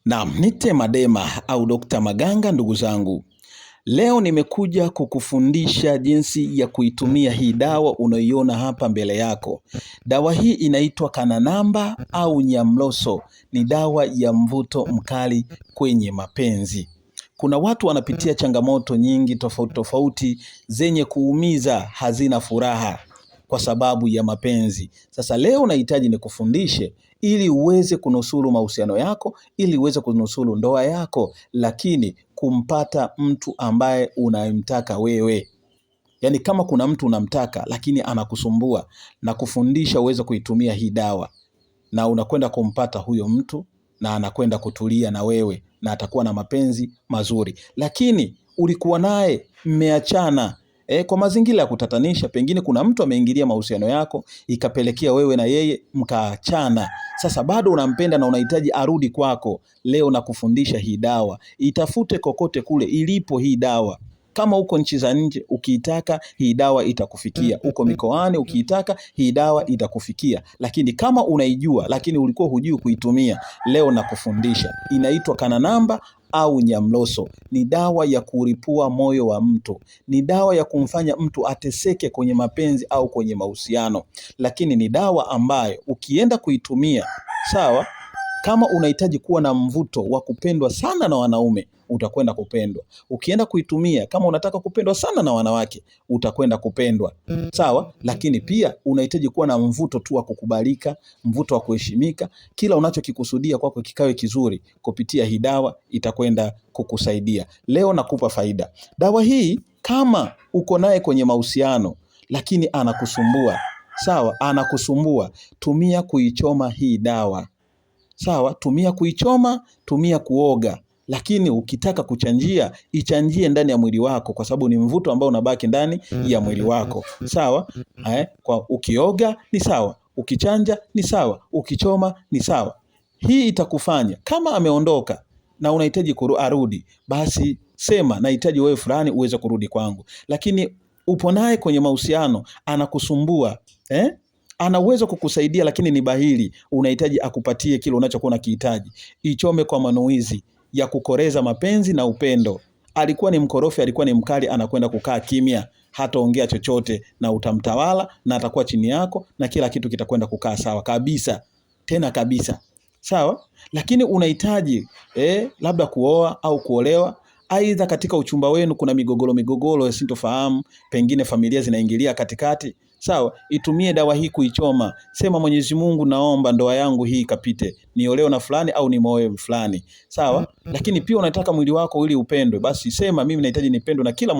Naam, nite Madema au Dr. Maganga ndugu zangu. Leo nimekuja kukufundisha jinsi ya kuitumia hii dawa unayoiona hapa mbele yako. Dawa hii inaitwa Kananamba au Nyamloso. Ni dawa ya mvuto mkali kwenye mapenzi. Kuna watu wanapitia changamoto nyingi tofauti tofauti zenye kuumiza, hazina furaha kwa sababu ya mapenzi. Sasa leo nahitaji nikufundishe ili uweze kunusuru mahusiano yako, ili uweze kunusuru ndoa yako, lakini kumpata mtu ambaye unayemtaka wewe. Yaani kama kuna mtu unamtaka lakini anakusumbua, na kufundisha uweze kuitumia hii dawa, na unakwenda kumpata huyo mtu na anakwenda kutulia na wewe na atakuwa na mapenzi mazuri. Lakini ulikuwa naye mmeachana kwa mazingira ya kutatanisha, pengine kuna mtu ameingilia mahusiano yako ikapelekea wewe na yeye mkaachana. Sasa bado unampenda na unahitaji arudi kwako. Leo nakufundisha hii dawa. Itafute kokote kule ilipo hii dawa. Kama uko nchi za nje ukiitaka hii dawa itakufikia. Uko mikoani ukiitaka hii dawa itakufikia. Lakini kama unaijua lakini ulikuwa hujui kuitumia, leo nakufundisha. Inaitwa Kananamba au Nyamloso. Ni dawa ya kuripua moyo wa mtu. Ni dawa ya kumfanya mtu ateseke kwenye mapenzi au kwenye mahusiano. Lakini ni dawa ambayo ukienda kuitumia, sawa, kama unahitaji kuwa na mvuto wa kupendwa sana na wanaume, utakwenda kupendwa. Ukienda kuitumia kama unataka kupendwa sana na wanawake, utakwenda kupendwa. Sawa, lakini pia unahitaji kuwa na mvuto tu wa kukubalika, mvuto wa kuheshimika. Kila unachokikusudia kwako kikawe kizuri, kupitia hii dawa itakwenda kukusaidia. Leo nakupa faida. Dawa hii kama uko naye kwenye mahusiano lakini anakusumbua, sawa, anakusumbua, tumia kuichoma hii dawa. Sawa, tumia kuichoma, tumia kuoga. Lakini ukitaka kuchanjia, ichanjie ndani ya mwili wako, kwa sababu ni mvuto ambao unabaki ndani ya mwili wako. Sawa, kwa ukioga ni sawa, ukichanja ni sawa, ukichoma ni sawa. Hii itakufanya kama ameondoka na unahitaji arudi, basi sema nahitaji wewe fulani uweze kurudi kwangu. Lakini upo naye kwenye mahusiano anakusumbua, ana uwezo kukusaidia lakini ni bahili, unahitaji akupatie kile unachokuwa unakihitaji. Ichome kwa manuizi ya kukoreza mapenzi na upendo. Alikuwa ni mkorofi, alikuwa ni mkali, anakwenda kukaa kimya, hataongea chochote, na utamtawala na atakuwa chini yako na kila kitu kitakwenda kukaa sawa kabisa, tena kabisa. Sawa, lakini unahitaji labda kuoa au kuolewa, aidha katika uchumba wenu kuna migogoro sintofahamu, pengine familia zinaingilia katikati. Sawa, itumie dawa hii kuichoma. Sema, Mwenyezi Mungu, naomba ndoa yangu hii ikapite, niolewe na fulani au nimoe fulani. Sawa, lakini pia unataka mwili wako ili upendwe, basi sema mimi nahitaji nipendwe na kila